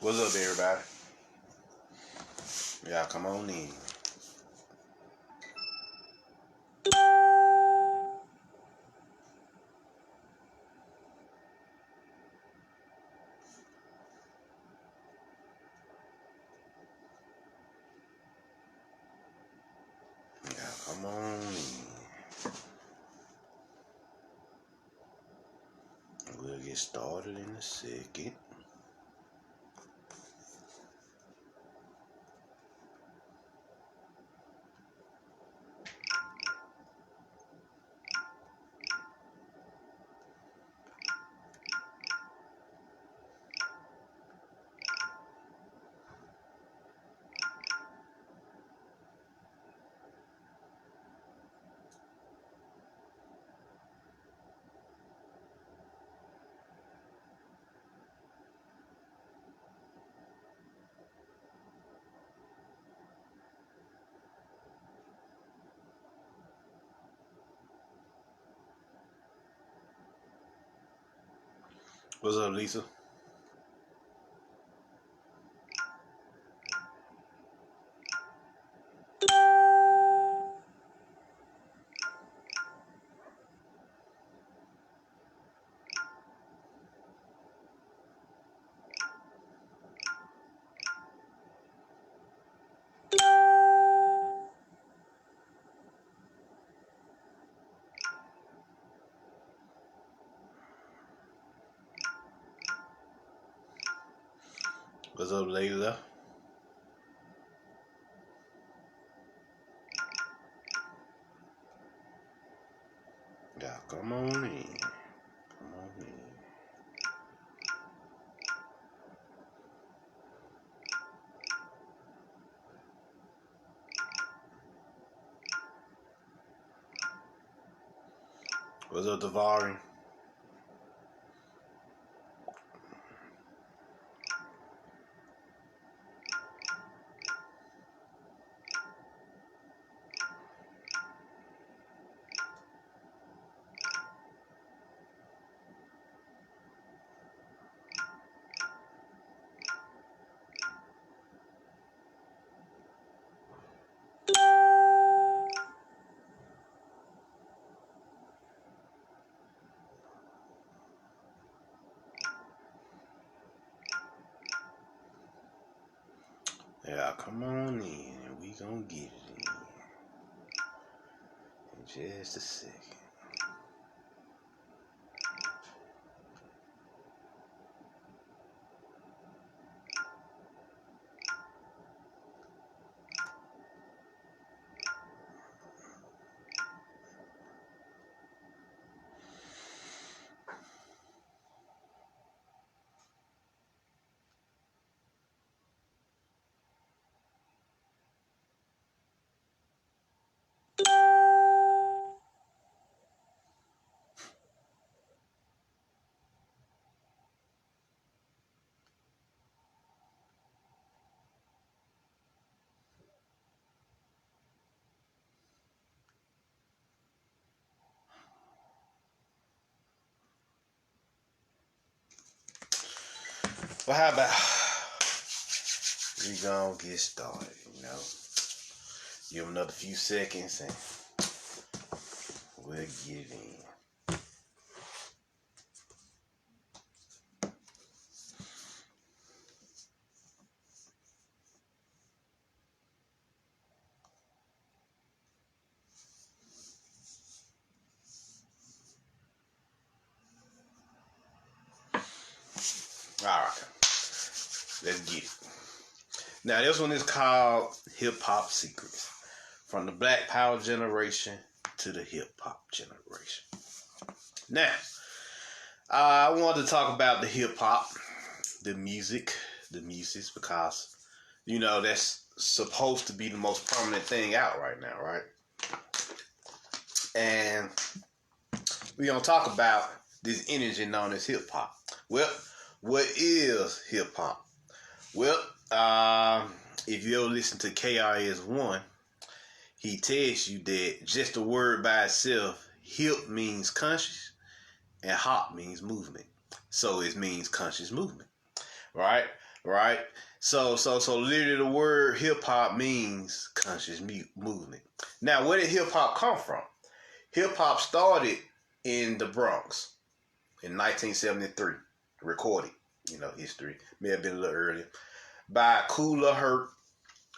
What's up, everybody? Y'all come on in. Y'all come on in. We'll get started in a second. What's up, Lisa? What's up, Layla? Y'all come on in. Come on in. What's up, Davari? Y'all come on in. We gonna get it in just a second. Well, how about we gonna get started, Give them another few seconds and we'll get it in. Alright, let's get it. Now, this one is called Hip Hop Secrets. From the Black Power generation to the hip hop generation. Now, I wanted to talk about the hip hop, the music, because, that's supposed to be the most prominent thing out right now, right? And we're going to talk about this energy known as hip hop. Well, what is hip hop? Well, if you ever listen to KRS-One, he tells you that just the word by itself, hip means conscious and hop means movement. So it means conscious movement, right? right? So literally the word hip hop means conscious movement. Now, where did hip hop come from? Hip hop started in the Bronx in 1973, recorded, history. May have been a little earlier, by Kool Herc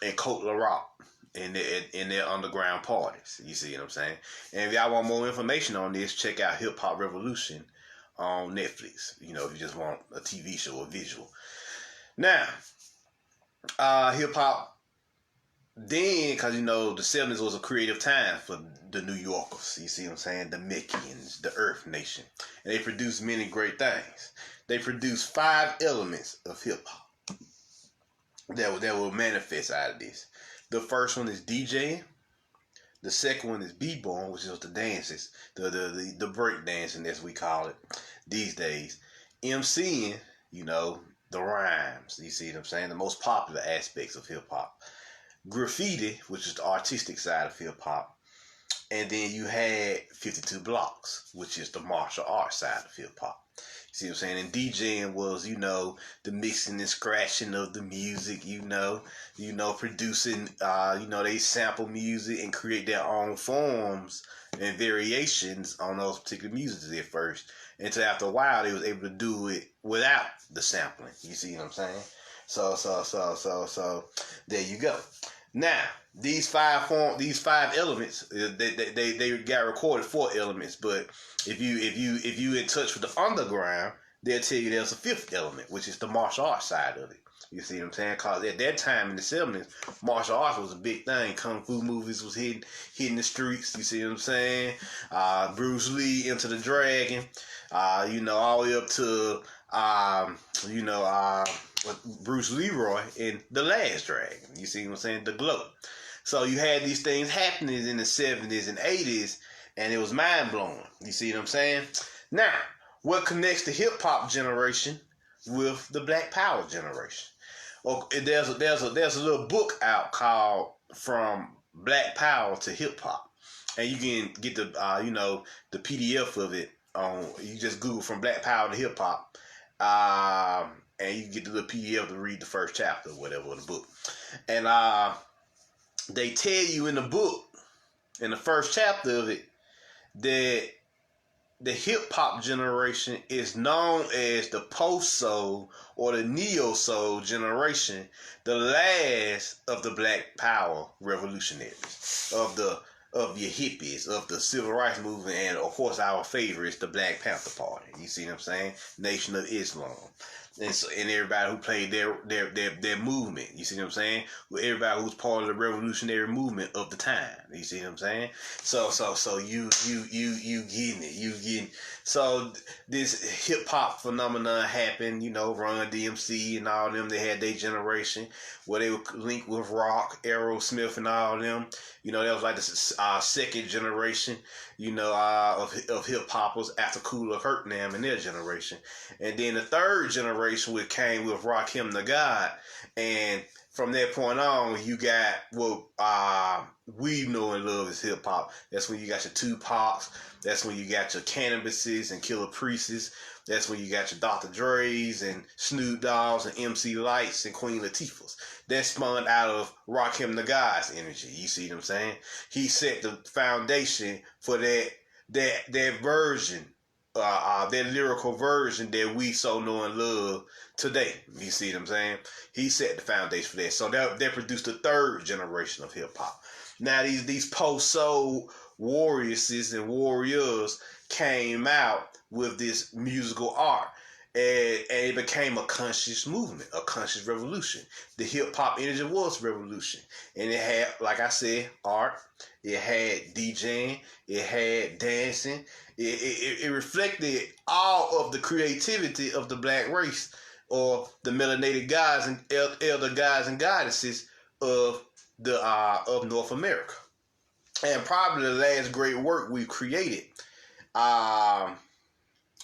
and Coke La Rock in their underground parties. You see what I'm saying? And if y'all want more information on this, check out Hip Hop Revolution on Netflix. If you just want a TV show or visual. Now, hip hop then, because the 70s was a creative time for the New Yorkers. You see what I'm saying? The Meckians, the Earth Nation. And they produced many great things. They produced 5 elements of hip hop that will manifest out of this. The first one is DJing. The second one is b-boying, which is the dances, the break dancing as we call it these days. MCing, the rhymes. You see what I'm saying? The most popular aspects of hip hop. Graffiti, which is the artistic side of hip hop. And then you had 52 blocks, which is the martial arts side of hip hop. You see what I'm saying? And DJing was, the mixing and scratching of the music, producing, they sample music and create their own forms and variations on those particular musics at first. Until after a while, they was able to do it without the sampling. You see what I'm saying? So there you go. Now, these five elements, they got recorded 4 elements, but if you in touch with the underground, they'll tell you there's a 5th element, which is the martial arts side of it. You see what I'm saying? Because at that time in the 70s, martial arts was a big thing. Kung Fu movies was hitting the streets. You see what I'm saying? Bruce Lee, Enter the Dragon, all the way up to Bruce Leroy in The Last Dragon. You see what I'm saying? The Glow. So you had these things happening in the 70s and 80s, and it was mind-blowing. You see what I'm saying? Now, what connects the hip-hop generation with the Black Power generation? Okay, there's a little book out called From Black Power to Hip Hop, and you can get the the PDF of it on. You just Google From Black Power to Hip Hop, and you get the little PDF to read the first chapter or whatever of the book. And they tell you in the book, in the first chapter of it, that the hip hop generation is known as the post soul or the neo soul generation, the last of the Black Power revolutionaries, of your hippies, of the civil rights movement, and of course our favorite is the Black Panther Party. You see what I'm saying? Nation of Islam. And everybody who played their movement. You see what I'm saying? Everybody who's part of the revolutionary movement of the time. You see what I'm saying? So you getting it. You getting. So this hip hop phenomenon happened. Run DMC and all them. They had their generation where they would link with rock, Aerosmith, and all them. That was like the second generation. Of hip hoppers after Kool Herc and their generation, and then the third generation which came with Rakim the God, and from that point on, you got what we know and love as hip hop. That's when you got your Tupacs. That's when you got your Cannabises and Killer Priests. That's when you got your Dr. Dre's and Snoop Dogg's and MC Lights and Queen Latifah's. That spawned out of Rakim the God's energy. You see what I'm saying? He set the foundation for that version, that lyrical version that we so know and love today. You see what I'm saying? He set the foundation for that. So that produced the third generation of hip hop. Now these post soul warriors and warriors came out with this musical art, and it became a conscious movement, a conscious revolution. The hip hop energy was revolution, and it had, like I said, art. It had DJing. It had dancing. It reflected all of the creativity of the black race, or the melanated gods and elder gods and goddesses of North America. And probably the last great work we've created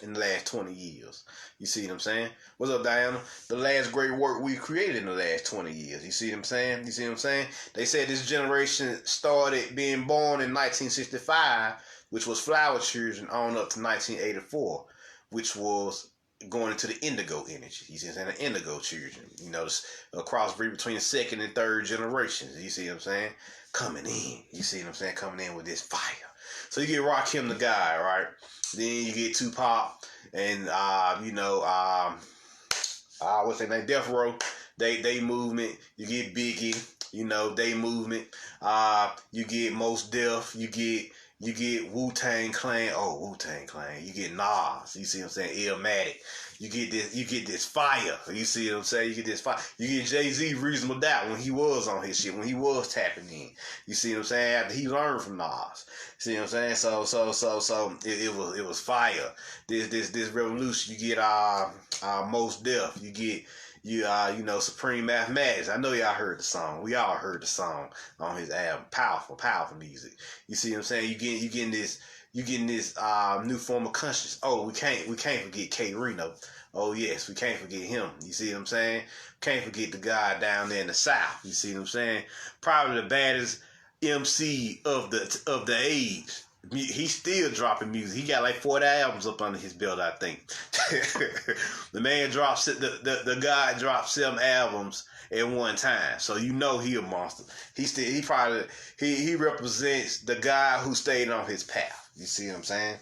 in the last 20 years. You see what I'm saying? What's up, Diana? The last great work we created in the last 20 years. You see what I'm saying? You see what I'm saying? They said this generation started being born in 1965, which was Flower Children, on up to 1984, which was going into the indigo energy. You see what I'm saying? The indigo children. You know, a crossbreed between the second and third generations. You see what I'm saying? Coming in. You see what I'm saying? Coming in with this fire. So you get Rakim the guy, right? Then you get Tupac and what's their name? Death Row. They movement. You get Biggie. You know, they movement. You get Mos Def. You get Wu-Tang Clan. Oh, Wu-Tang Clan. You get Nas. You see what I'm saying? Illmatic. You get this fire. You see what I'm saying? You get this fire. You get Jay-Z Reasonable Doubt when he was on his shit, when he was tapping in. You see what I'm saying? After he learned from Nas. See what I'm saying? So it was fire. This revolution. You get Mos Def. You get Supreme Mathematics. I know y'all heard the song. We all heard the song on his album. Powerful music. You see what I'm saying? You getting this new form of consciousness. Oh, we can't forget K Reno. Oh yes, we can't forget him. You see what I'm saying? Can't forget the guy down there in the South. You see what I'm saying? Probably the baddest MC of the age. He's still dropping music. He got like 40 albums up under his belt, I think. The man drops the guy dropped 7 albums at one time. So you know he a monster. He represents the guy who stayed on his path. You see what I'm saying?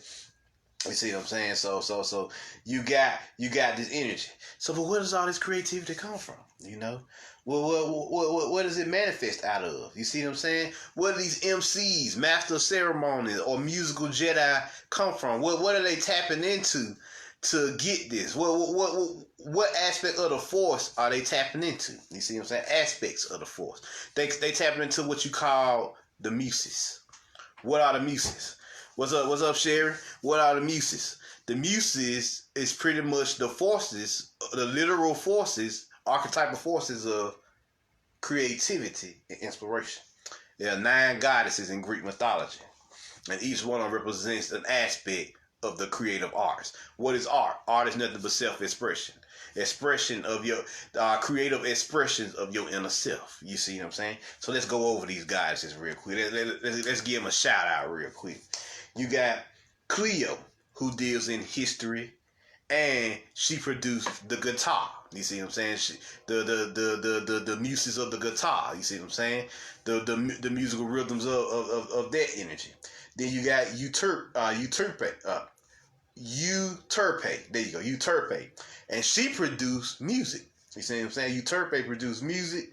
You see what I'm saying? So you got this energy. So but where does all this creativity come from? You know? Well, what does it manifest out of? You see what I'm saying? Where do these MCs, master of ceremonies, or musical Jedi come from? What are they tapping into to get this? What aspect of the force are they tapping into? You see what I'm saying? Aspects of the force. They tapping into what you call the muses. What are the muses? What's up, Sherry? What are the muses? The muses is pretty much the forces, the literal forces, archetypal forces of creativity and inspiration. There are 9 goddesses in Greek mythology, and each one of them represents an aspect of the creative arts. What is art? Art is nothing but self-expression. Expression of your creative expressions of your inner self. You see what I'm saying? So let's go over these goddesses real quick. Let's give them a shout out real quick. You got Cleo, who deals in history, and she produced the guitar. You see what I'm saying? The muses of the guitar. You see what I'm saying? The musical rhythms of that energy. Then you got Euterpe. There you go, Euterpe. And she produced music. You see what I'm saying? Euterpe produced music,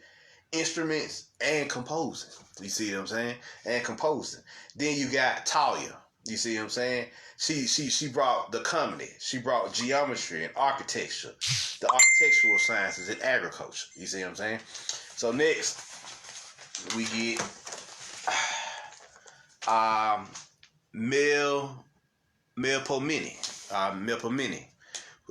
instruments, and composing. You see what I'm saying? And composing. Then you got Talia. You see what I'm saying? She brought the comedy. She brought geometry and architecture, the architectural sciences and agriculture. You see what I'm saying? So next we get Melpomene.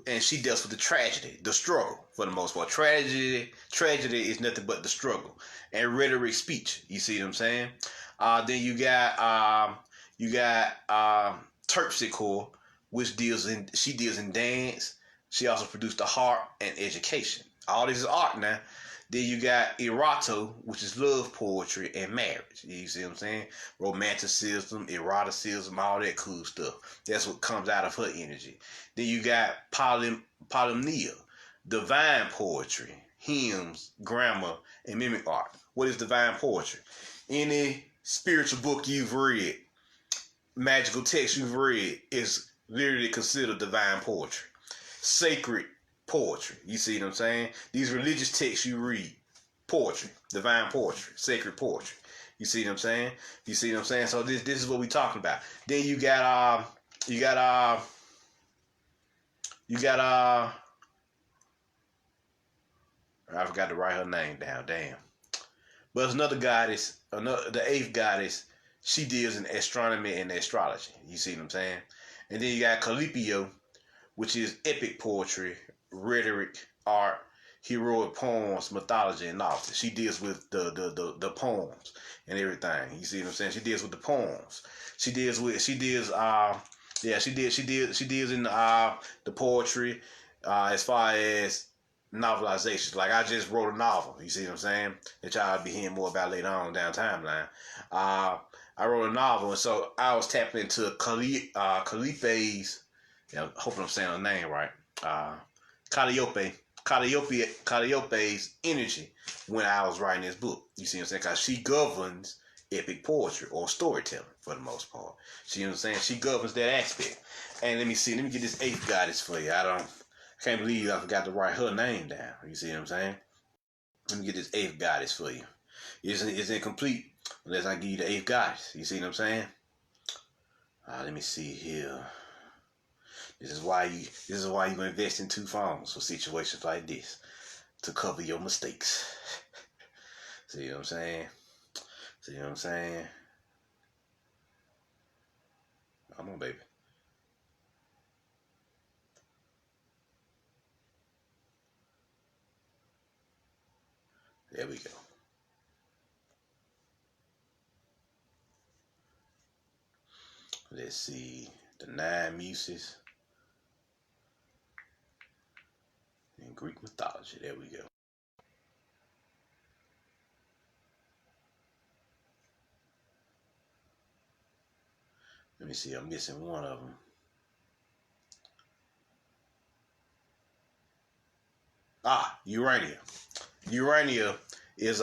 And she deals with the tragedy, the struggle for the most part. Tragedy is nothing but the struggle. And rhetoric speech. You see what I'm saying? Then you got Terpsichore, which deals in dance. She also produced the harp and education. All this is art now. Then you got Erato, which is love poetry and marriage. You see what I'm saying? Romanticism, eroticism, all that cool stuff. That's what comes out of her energy. Then you got Polymnia, divine poetry, hymns, grammar, and mimic art. What is divine poetry? Any spiritual book you've read, magical text you've read is literally considered divine poetry. Sacred poetry. You see what I'm saying? These religious texts you read, poetry, divine poetry, sacred poetry. You see what I'm saying? You see what I'm saying? So this is what we're talking about. Then you got I forgot to write her name down. Damn. But there's another goddess, the 8th goddess. She deals in astronomy and astrology. You see what I'm saying? And then you got Calypio, which is epic poetry, rhetoric, art, heroic poems, mythology, and novels. She deals with the poems and everything. You see what I'm saying? She deals with the poems. She deals in the poetry as far as novelizations. Like I just wrote a novel. You see what I'm saying? That y'all will be hearing more about later on down timeline. I wrote a novel, and so I was tapping into Callippe's. Yeah, I'm hoping I'm saying her name right. Calliope, Calliope's energy when I was writing this book. You see what I'm saying? Because she governs epic poetry or storytelling for the most part. See what I'm saying? She governs that aspect. And let me see. Let me get this eighth goddess for you. I can't believe I forgot to write her name down. You see what I'm saying? Let me get this eighth goddess for you. It's incomplete unless I give you the eighth goddess. You see what I'm saying? Let me see here. This is why you invest in 2 phones for situations like this, to cover your mistakes. See what I'm saying? See what I'm saying? Come on, baby. There we go. Let's see. The 9 muses in Greek mythology. There we go. Let me see. I'm missing one of them. Urania. Urania is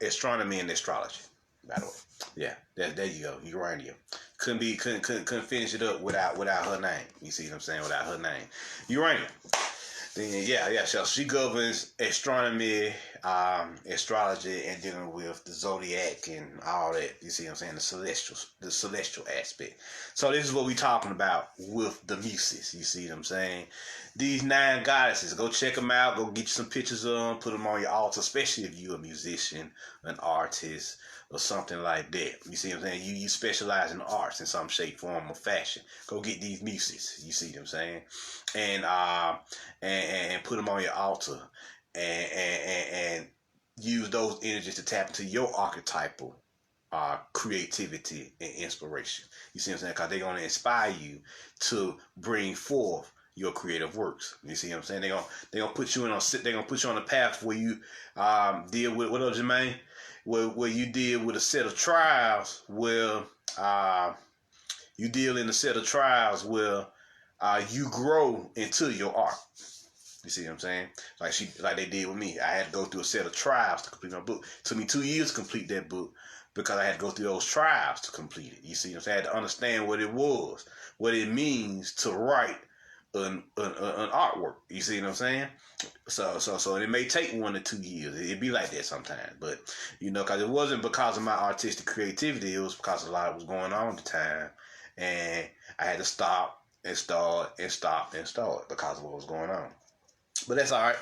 astronomy and astrology, by the way. Yeah, there you go. Urania. Couldn't finish it up without her name. You see what I'm saying? Without her name. Urania. Then yeah. So she governs astronomy, astrology, and dealing with the zodiac and all that. You see what I'm saying? The celestial aspect. So this is what we're talking about with the muses. You see what I'm saying? These 9 goddesses. Go check them out. Go get you some pictures of them. Put them on your altar, especially if you're a musician, an artist, or something like that. You see what I'm saying? You specialize in arts in some shape, form, or fashion. Go get these muses. You see what I'm saying? And put them on your altar, and use those energies to tap into your archetypal creativity and inspiration. You see what I'm saying? Because they're going to inspire you to bring forth your creative works. You see what I'm saying? They're gonna put you on a path where you deal with, what else, Jermaine? Where you deal with a set of trials where you deal in a set of trials where you grow into your art. You see what I'm saying? Like they did with me. I had to go through a set of trials to complete my book. It took me 2 years to complete that book because I had to go through those trials to complete it. You see what I'm saying? I had to understand what it was, what it means to write an artwork. You see what I'm saying? So it may take 1 to 2 years. It'd be like that sometimes. But, because it wasn't because of my artistic creativity. It was because a lot was going on at the time. And I had to stop and start and stop and start because of what was going on. But that's all right.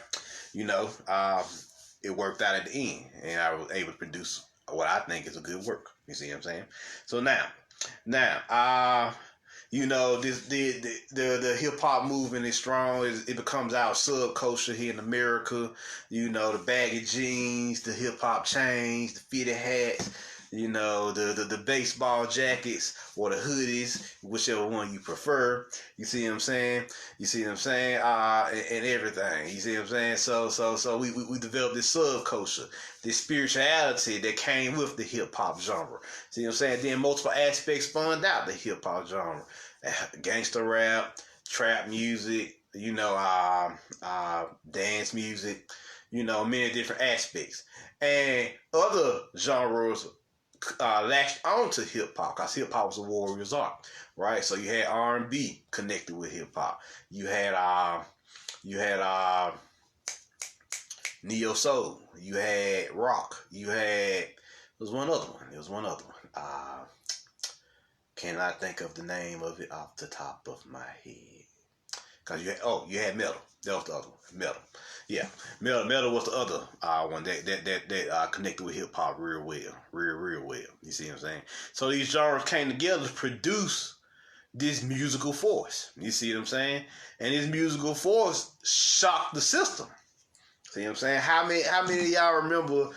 It worked out at the end. And I was able to produce what I think is a good work. You see what I'm saying? So now, this the hip hop movement is strong. It becomes our subculture here in America. The baggy jeans, the hip hop chains, the fitted hats. The baseball jackets or the hoodies, whichever one you prefer. You see what I'm saying? And everything. You see what I'm saying? So we developed this subculture, this spirituality that came with the hip hop genre. See what I'm saying? Then multiple aspects spawned out the hip hop genre. Gangster rap, trap music, dance music, many different aspects. And other genres latched onto hip hop because hip hop was a warrior's art, right? So you had R&B connected with hip hop. You had neo soul. You had rock. There was one other one. Cannot think of the name of it off the top of my head. Cause you had metal. That was the other one. Metal. Yeah, metal was the other one that connected with hip hop real well. You see what I'm saying? So these genres came together to produce this musical force. You see what I'm saying? And this musical force shocked the system. See what I'm saying? How many of y'all remember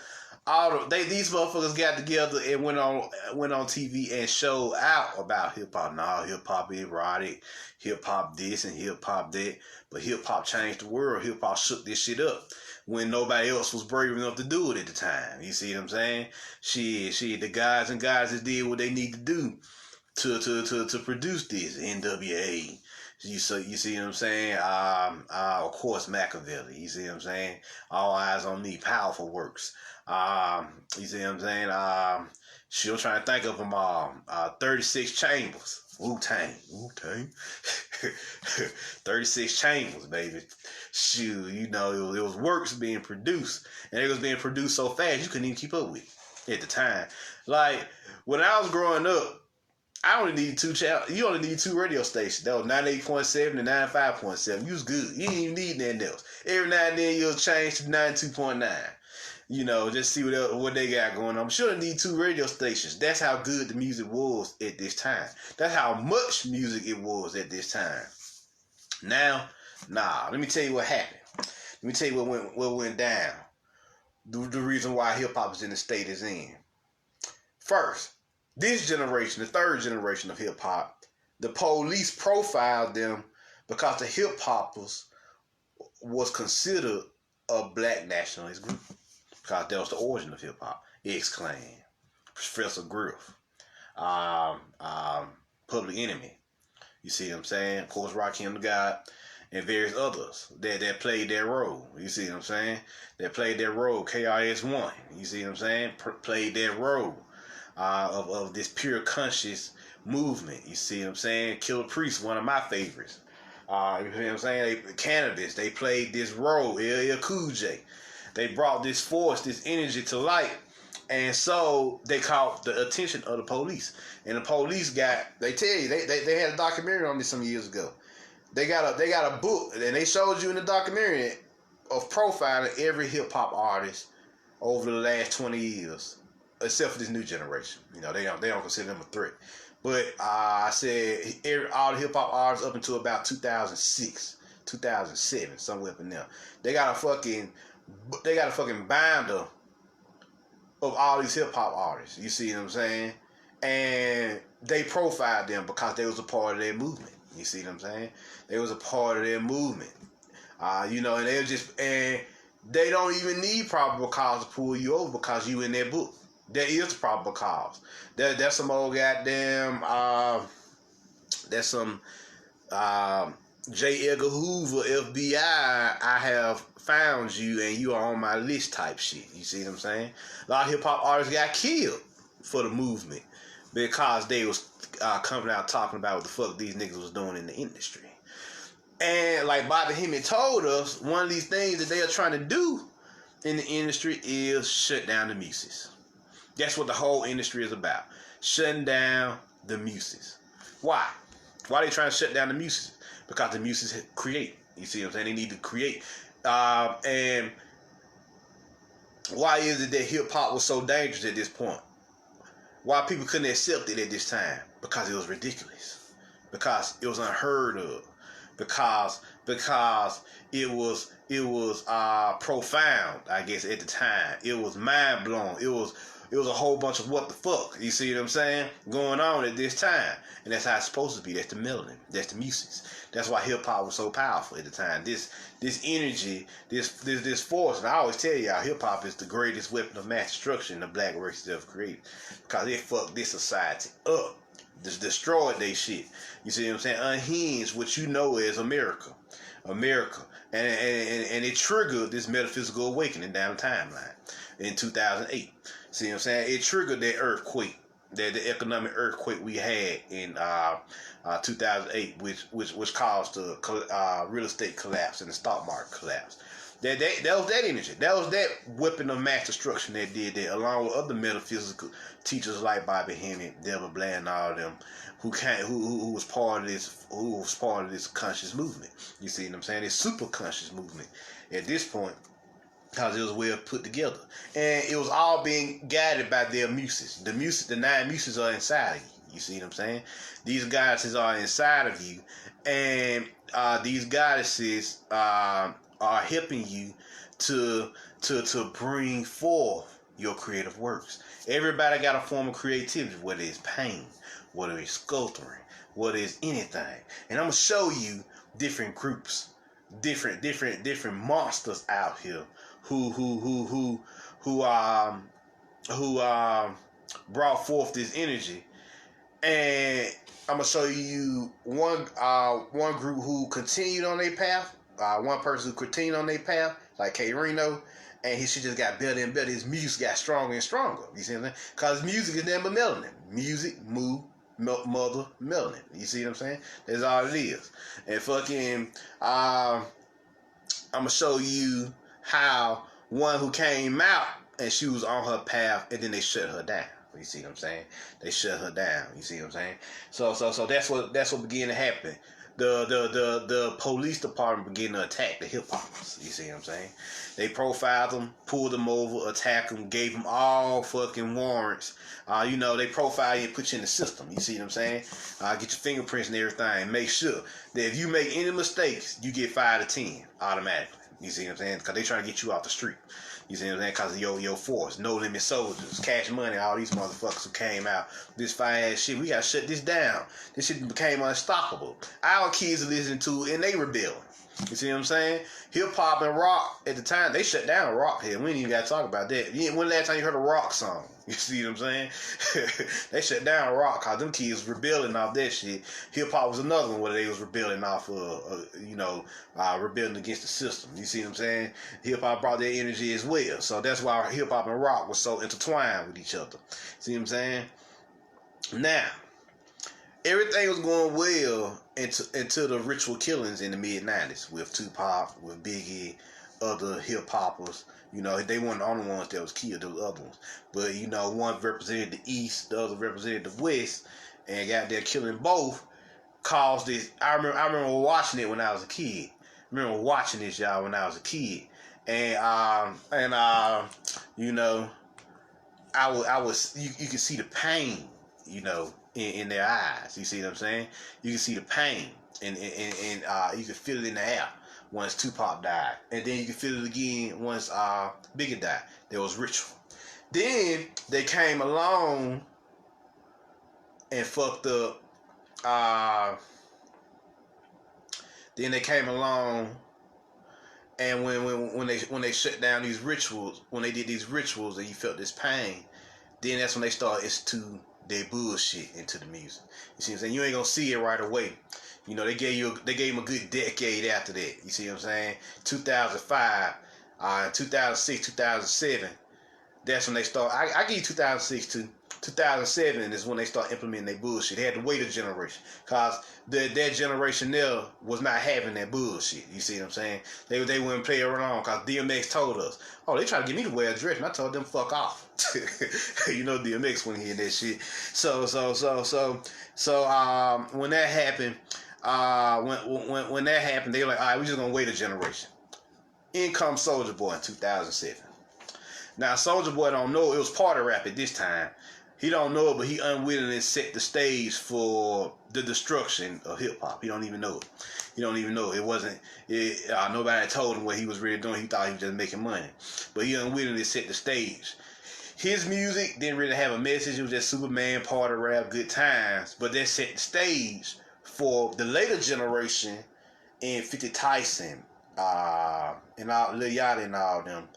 these motherfuckers got together and went on TV and showed out about hip hop? Nah, hip hop erotic, hip hop this and hip hop that. But hip hop changed the world. Hip hop shook this shit up when nobody else was brave enough to do it at the time. You see what I'm saying? The guys and guys that did what they need to do to produce this. NWA, You see what I'm saying? Of course, Machiavelli. You see what I'm saying? All Eyes on Me, powerful works. You see what I'm saying? Still trying to think of them all. 36 Chambers. Wu-Tang. 36 Chambers, baby. Shoot, you know, it was works being produced. And it was being produced so fast you couldn't even keep up with it at the time. Like, when I was growing up, I only need two channels. You only need two radio stations. That was 98.7 and 95.7. You was good. You didn't even need nothing else. Every now and then you'll change to 92.9. You know, just see what they got going on. I'm sure they need two radio stations. That's how good the music was at this time. That's how much music it was at this time. Now, nah. Let me tell you what happened. Let me tell you what went down. The reason why hip hop is in the state it's in. First, this generation, the third generation of hip hop, the police profiled them because the hip hoppers was considered a black nationalist group. Because that was the origin of hip hop. X-Clan, Professor Griff, Public Enemy. You see what I'm saying? Of course, Rakim the God, and various others that played their role. You see what I'm saying? That played their role. KRS-One. You see what I'm saying? Played their role of this pure conscious movement. You see what I'm saying? Killer Priest, one of my favorites. You know what I'm saying? Cannabis. They played this role. LL Cool J. They brought this force, this energy to light, and so they caught the attention of the police. And the police they tell you, they had a documentary on this some years ago. They got a book, and they showed you in the documentary of profiling every hip hop artist over the last 20 years, except for this new generation. You know, they don't consider them a threat. But I said all the hip hop artists up until about 2006, 2007, somewhere up in there. They got a fucking binder of all these hip hop artists. You see what I'm saying? And they profiled them because they was a part of their movement. You see what I'm saying? They was a part of their movement. You know, and they don't even need probable cause to pull you over because you in their book. There is probable cause. That's some old goddamn. That's some J. Edgar Hoover, FBI. I have found you and you are on my list type shit. You see what I'm saying? A lot of hip hop artists got killed for the movement because they was coming out talking about what the fuck these niggas was doing in the industry. And like Bobby Hemmett told us, one of these things that they are trying to do in the industry is shut down the muses. That's what the whole industry is about. Shutting down the muses. Why? Why are they trying to shut down the muses? Because the muses create. You see what I'm saying? They need to create. And why is it that hip hop was so dangerous at this point? Why people couldn't accept it at this time? Because it was ridiculous. Because it was unheard of. Because it was profound, I guess, at the time. It was mind blowing. It was a whole bunch of what the fuck, you see what I'm saying, going on at this time. And that's how it's supposed to be. That's the melanin. That's the muses. That's why hip hop was so powerful at the time. This energy, this force. And I always tell y'all, hip hop is the greatest weapon of mass destruction the black race has ever created. Because it fucked this society up. Just destroyed they shit. You see what I'm saying? Unhinged what you know as America. And it triggered this metaphysical awakening down the timeline in 2008. See what I'm saying? It triggered that earthquake, the economic earthquake we had in 2008, which caused the real estate collapse and the stock market collapse. That was that energy. That was that weapon of mass destruction that did that, along with other metaphysical teachers like Bobby Hemmett, Delbert Bland, and all of them, who was part of this conscious movement. You see what I'm saying? This super conscious movement at this point. Because it was well put together. And it was all being guided by their muses. The 9 muses are inside of you. You see what I'm saying? These goddesses are inside of you. And these goddesses are helping you to bring forth your creative works. Everybody got a form of creativity, whether it's painting, whether it's sculpturing, whether it's anything. And I'm going to show you different groups, different monsters out here who brought forth this energy, And I'm gonna show you one group who continued on their path. One person who continued on their path, like K Reno, and she just got better and better. His music got stronger and stronger. You see what I'm saying? Cause music is never melanin. Music, move, mother, melanin. You see what I'm saying? That's all it is. And fucking, I'm gonna show you how one who came out and she was on her path, and then they shut her down. You see what I'm saying? They shut her down. You see what I'm saying? So that's what began to happen. The police department began to attack the hip hoppers. You see what I'm saying? They profiled them, pulled them over, attacked them, gave them all fucking warrants. They profile you and put you in the system. You see what I'm saying? Get your fingerprints and everything. Make sure that if you make any mistakes, you get 5 to 10 automatically. You see what I'm saying? Because they trying to get you off the street. You see what I'm saying? Because of your force. No Limit Soldiers, Cash Money, all these motherfuckers who came out. This fine ass shit. We got to shut this down. This shit became unstoppable. Our kids are listening to it and they rebelling. You see what I'm saying? Hip hop and rock, at the time, they shut down rock here. We ain't even got to talk about that. When the last time you heard a rock song? You see what I'm saying? They shut down rock because them kids rebelling off that shit. Hip hop was another one where they was rebelling off rebelling against the system. You see what I'm saying? Hip hop brought their energy as well. So that's why hip hop and rock was so intertwined with each other. See what I'm saying? Now, everything was going well until the ritual killings in the mid-90s with Tupac, with Biggie, other hip-hoppers. They weren't the only ones that was killed, there was other ones. But, one represented the East, the other represented the West, and got there killing both caused this. I remember watching it when I was a kid. I remember watching this, y'all, when I was a kid. And you could see the pain, in their eyes. You see what I'm saying? You can see the pain, and you can feel it in the air once Tupac died, and then you can feel it again once Biggie died. There was ritual. Then they came along and fucked up. Then they came along, and when they shut down these rituals, when they did these rituals, and you felt this pain, then that's when they started instituting their bullshit into the music. You see what I'm saying? You ain't gonna see it right away. They gave him a good decade after that. You see what I'm saying? 2005, 2006, 2007. That's when they start. I give you 2006 to 2007 is when they start implementing their bullshit. They had to wait a generation because that generation there was not having that bullshit. You see what I'm saying? They wouldn't play around because DMX told us, oh, they try to get me to wear a dress, and I told them fuck off. DMX wouldn't hear that shit. So when that happened, when that happened, they were like, all right, we're just gonna wait a generation. In comes Soulja Boy in 2007. Now, Soulja Boy don't know it was party rap at this time. He don't know it, but he unwittingly set the stage for the destruction of hip hop. He don't even know it. He don't even know it. Nobody told him what he was really doing. He thought he was just making money, but he unwittingly set the stage. His music didn't really have a message. It was just Superman, party rap, good times. But that set the stage for the later generation and 50 Tyson and Lil Yachty and all them,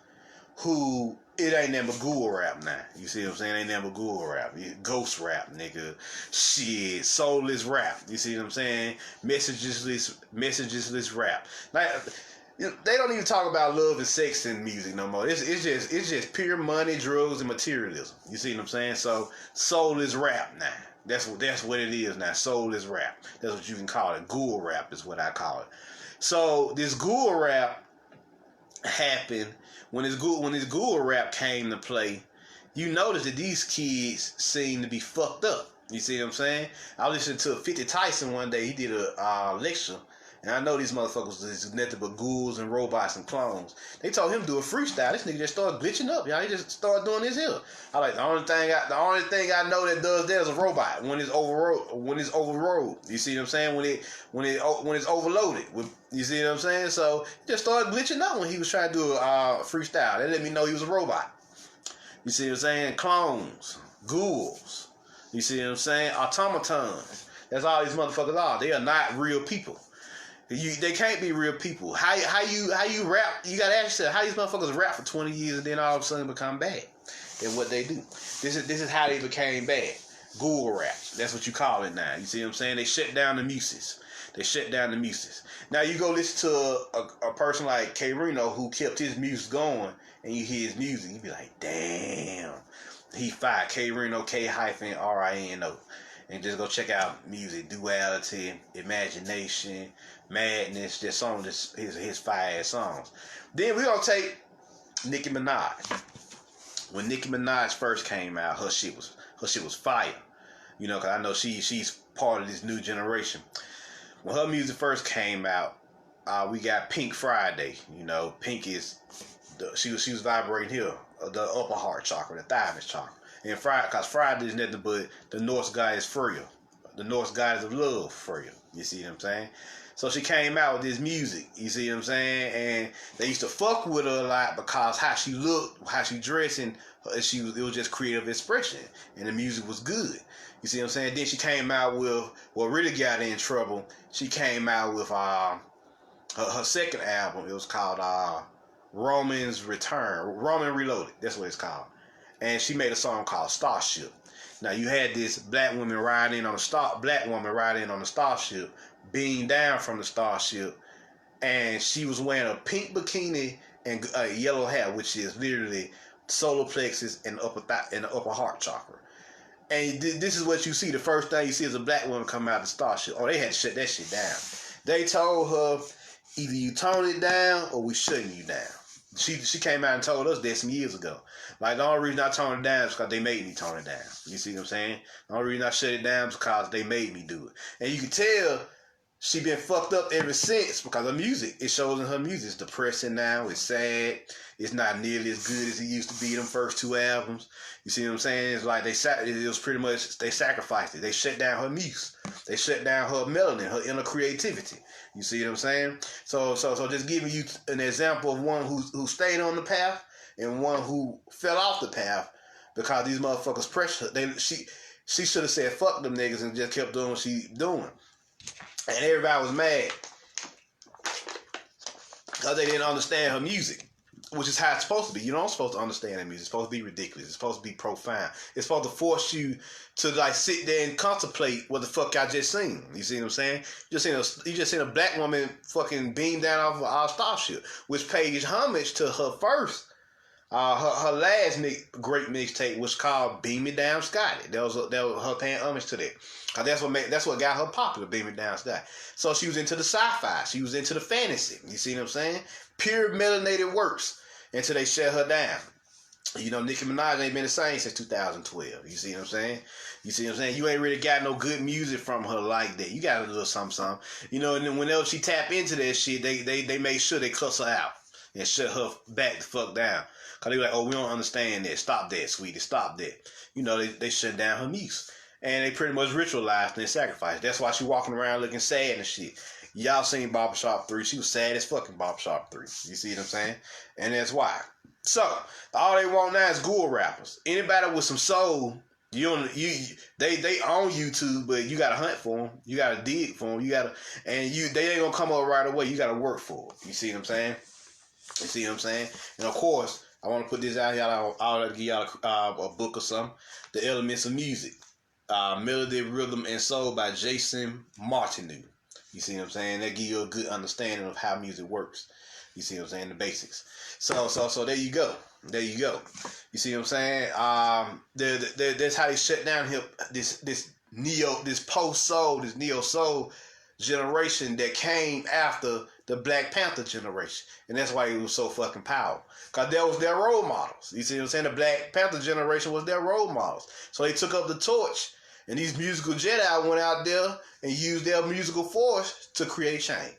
who it ain't never ghoul rap now. You see what I'm saying? It ain't never ghoul rap. Ghost rap, nigga. Shit. Soulless rap. You see what I'm saying? Messageless rap. Like, they don't even talk about love and sex in music no more. It's just pure money, drugs, and materialism. You see what I'm saying? So soulless rap now. That's what it is now. Soulless rap. That's what you can call it. Ghoul rap is what I call it. So this ghoul rap happened. When this ghoul rap came to play, you notice that these kids seem to be fucked up. You see what I'm saying? I listened to 50 Tyson one day. He did a lecture, and I know these motherfuckers is nothing but ghouls and robots and clones. They told him to do a freestyle. This nigga just started glitching up. Y'all, he just started doing this here. I like the only thing I know that does that is a robot when it's overrode. You see what I'm saying? When it's overloaded. You see what I'm saying? So he just started glitching up when he was trying to do a freestyle. They let me know he was a robot. You see what I'm saying? Clones, ghouls. You see what I'm saying? Automatons. That's all these motherfuckers are. They are not real people. They can't be real people. How you rap? You gotta ask yourself how these motherfuckers rap for 20 years and then all of a sudden become bad at what they do. This is how they became bad. Google rap. That's what you call it now. You see what I'm saying? They shut down the muses. Now you go listen to a person like K Reno who kept his music going, and you hear his music, you be like, damn, he fire. K Reno, K-RINO. And just go check out music, Duality, Imagination, Madness, his fire ass songs. Then we gonna take Nicki Minaj. When Nicki Minaj first came out, her shit was fire. You know, cause I know she's part of this new generation. When her music first came out, we got Pink Friday. You know, Pink she was vibrating here, the upper heart chakra, the thymus chakra. And cause Friday is nothing but the Norse goddess Freya, the Norse goddess of love, Freya. You see what I'm saying? So she came out with this music. You see what I'm saying? And they used to fuck with her a lot because how she looked, how she dressed, and it was just creative expression, and the music was good. You see what I'm saying? Then she came out with what really got her in trouble. She came out with her second album. It was called Roman's Return, Roman Reloaded. That's what it's called. And she made a song called Starship. Now you had this black woman riding on the starship, being down from the starship, and she was wearing a pink bikini and a yellow hat, which is literally solar plexus and the upper heart chakra. And this is what you see. The first thing you see is a black woman come out of the starship. Oh, they had to shut that shit down. They told her, either you tone it down or we shutting you down. She came out and told us that some years ago. Like, the only reason I toned it down is because they made me tone it down. You see what I'm saying? The only reason I shut it down is because they made me do it. And you can tell she been fucked up ever since because of music. It shows in her music. It's depressing now. It's sad. It's not nearly as good as it used to be them first two albums. You see what I'm saying? It's like it was pretty much, they sacrificed it. They shut down her muse. They shut down her melanin, her inner creativity. You see what I'm saying? So just giving you an example of one who stayed on the path and one who fell off the path because these motherfuckers pressured her. She should have said fuck them niggas and just kept doing what she doing. And everybody was mad because they didn't understand her music, which is how it's supposed to be. You don't supposed to understand her music. It's supposed to be ridiculous. It's supposed to be profound. It's supposed to force you to like sit there and contemplate what the fuck I just seen. You see what I'm saying? You just seen a black woman fucking beam down off of our starship, which paid homage to her first. Her last great mixtape was called "Beam Me Down Scotty." That was her paying homage to that. That's what got her popular, "Beam Me Down Scotty." So she was into the sci-fi. She was into the fantasy. You see what I'm saying? Pure melanated works until they shut her down. You know, Nicki Minaj ain't been the same since 2012. You see what I'm saying? You ain't really got no good music from her like that. You got a little something. You know, and then whenever she tap into that shit, they make sure they cuss her out and shut her back the fuck down. Because they like, oh, we don't understand that. Stop that, sweetie. Stop that. You know, they shut down her muse. And they pretty much ritualized and sacrificed. That's why she walking around looking sad and shit. Y'all seen Barbershop 3. She was sad as fucking Barbershop 3. You see what I'm saying? And that's why. So, all they want now is ghoul rappers. Anybody with some soul, they on YouTube, but you gotta hunt for them. You gotta dig for them. They ain't gonna come up right away. You gotta work for it. You see what I'm saying? And of course, I want to put this out here. I'll give y'all a book or something. The Elements of Music. Melody, Rhythm, and Soul by Jason Martineau. You see what I'm saying? That give you a good understanding of how music works. You see what I'm saying? The basics. So there you go. You see what I'm saying? That's how they shut down this post-soul, this neo-soul generation that came after the Black Panther generation. And that's why it was so fucking powerful. Because that was their role models. You see what I'm saying? The Black Panther generation was their role models. So they took up the torch. And these musical Jedi went out there and used their musical force to create change.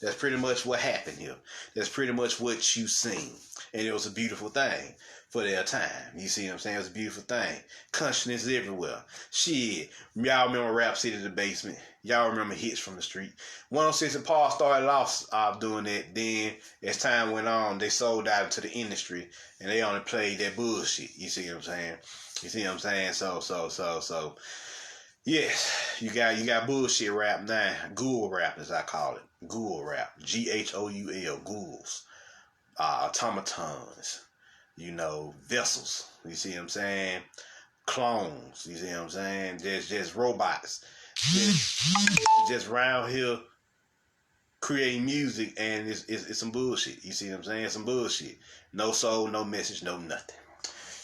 That's pretty much what happened here. That's pretty much what you seen. And it was a beautiful thing for their time. You see what I'm saying? It was a beautiful thing. Consciousness everywhere. Shit. Y'all remember Rap City the Basement. Y'all remember Hits from the Street. 106 and Paul started off doing that. Then, as time went on, they sold out into the industry. And they only played that bullshit. You see what I'm saying? So. Yes, you got bullshit rap now. Ghoul rap, as I call it. Ghoul rap. Ghoul. Ghouls. Automatons. Vessels. You see what I'm saying? clones. You see what I'm saying? Just robots. Just around here creating music, and it's some bullshit. You see what I'm saying? Some bullshit. No soul, no message, no nothing.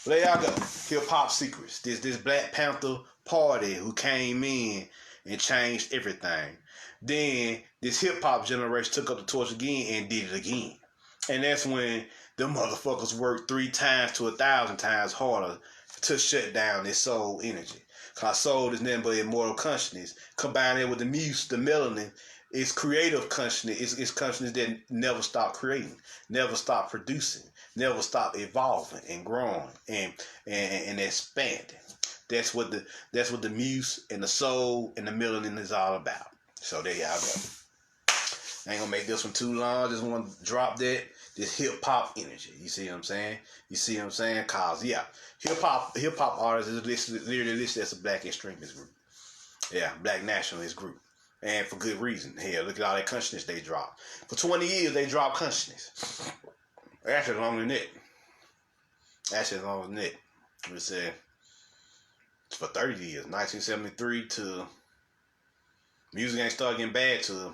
But there y'all go. Hip Hop Secrets. This Black Panther party who came in and changed everything. Then this hip hop generation took up the torch again and did it again. And that's when the motherfuckers worked 3 times to 1,000 times harder to shut down this soul energy. Cause soul is nothing but immortal consciousness. Combine it with the muse, the melanin, it's creative consciousness. It's consciousness that never stop creating, never stop producing, never stop evolving and growing and expanding. That's what the muse and the soul and the melanin is all about. So there y'all go. I ain't gonna make this one too long. Just want to drop this hip hop energy. You see what I'm saying? You see what I'm saying? Cause yeah, hip hop artists is literally listed as a black extremist group. Yeah, black nationalist group. And for good reason. Hell, look at all that consciousness they dropped. For 20 years, they dropped consciousness. Actually, longer than that. We said for 30 years, 1973 to music ain't started getting bad till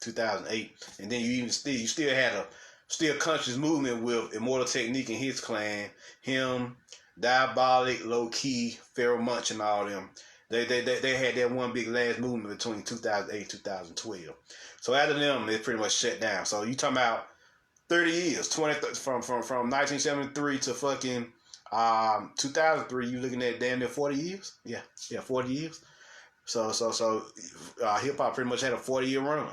2008, and then you still had a conscious movement with Immortal Technique and his clan, him, Diabolic, Low Key, Pharaoh Munch, and all them. They had that one big last movement between 2008 and 2012. So after them, it pretty much shut down. So you talking about 30 years, from 1973 to fucking 2003. You looking at damn near 40 years. Yeah, 40 years. So hip hop pretty much had a 40-year run,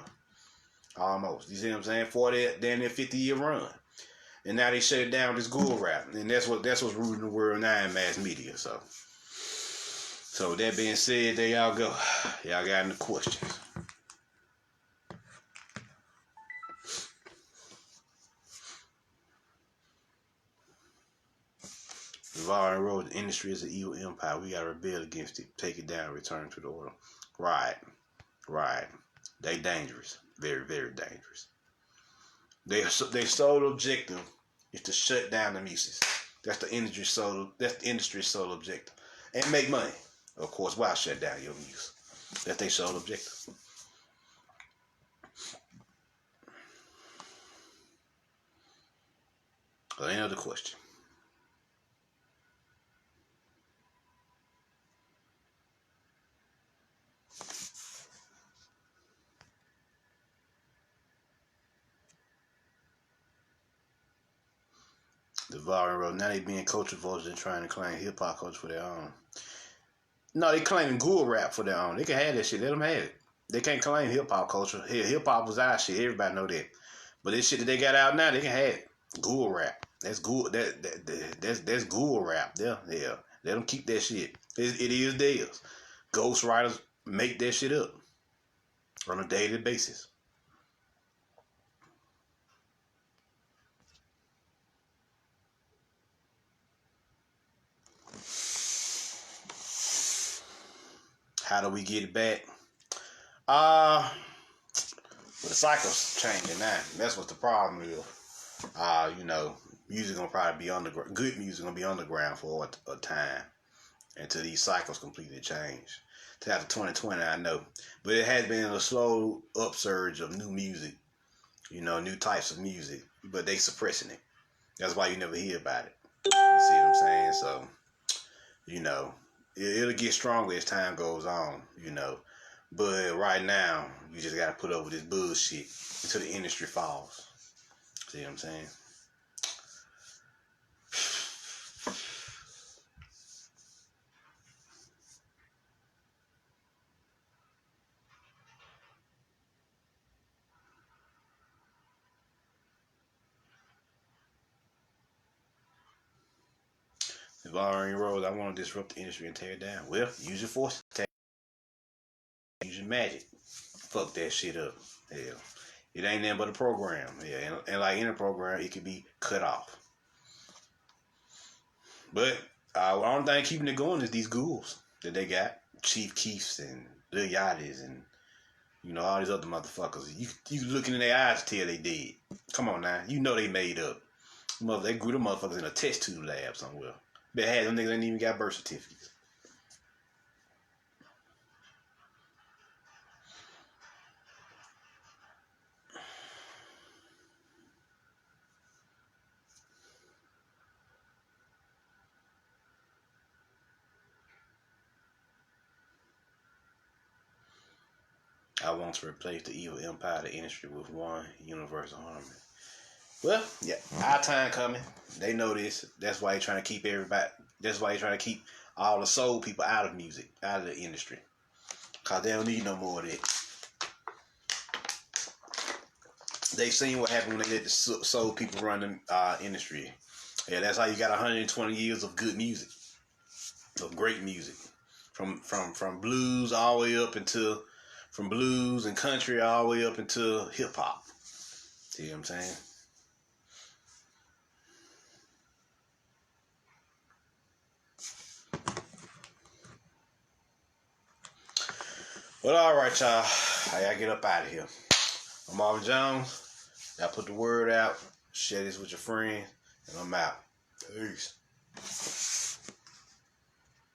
almost. You see what I'm saying? 40, damn near 50-year run, and now they shut it down with this ghoul rap, and that's what's ruling the world now in mass media. So with that being said, there y'all go. Y'all got any questions? Revolving road, the industry is an evil empire. We gotta rebel against it, take it down, return to the order. Right. They dangerous, very, very dangerous. Their sole objective is to shut down the music. That's the industry's sole objective, and make money. Of course, why shut down your music? That's their sole objective. Any other question? The Devouring Road. Now they being culture vultures and trying to claim hip hop culture for their own. No, they claiming ghoul rap for their own. They can have that shit. Let them have it. They can't claim hip hop culture. Hell, hip hop was our shit. Everybody know that. But this shit that they got out now, they can have it. Ghoul rap. That's ghoul. That's ghoul rap. Yeah. Let them keep that shit. It is theirs. Ghost writers make that shit up on a daily basis. How do we get it back? Well, the cycle's changing now. That's what the problem is. Music gonna probably be underground. Good music gonna be underground for a time until these cycles completely change. Till after 2020, I know, but it has been a slow upsurge of new music. New types of music, but they suppressing it. That's why you never hear about it. You see what I'm saying? So, it'll get stronger as time goes on, But right now, you just got to put up with this bullshit until the industry falls. See what I'm saying? Devouring roads. I want to disrupt the industry and tear it down. Well, use your force. Use your magic. Fuck that shit up. Hell, it ain't nothing but a program. Yeah, and like any program, it could be cut off. But the only thing keeping it going is these ghouls that they got. Chief Keefs and Lil Yachty's and all these other motherfuckers. You looking in their eyes to tell they dead. Come on now, they made up. They grew the motherfuckers in a test tube lab somewhere. But had them niggas ain't even got birth certificates. I want to replace the evil empire of the industry with one universal harmony. Well, yeah, our time coming. They know this. That's why they're trying to keep everybody. That's why they're trying to keep all the soul people out of music, out of the industry. Because they don't need no more of that. They seen what happened when they let the soul people run the industry. Yeah, that's how you got 120 years of good music, of great music, from blues all the way up until, from blues and country all the way up into hip hop. See what I'm saying? Well, all right, y'all. I gotta get up out of here. I'm Marvin Jones. Y'all put the word out. Share this with your friends. And I'm out. Peace.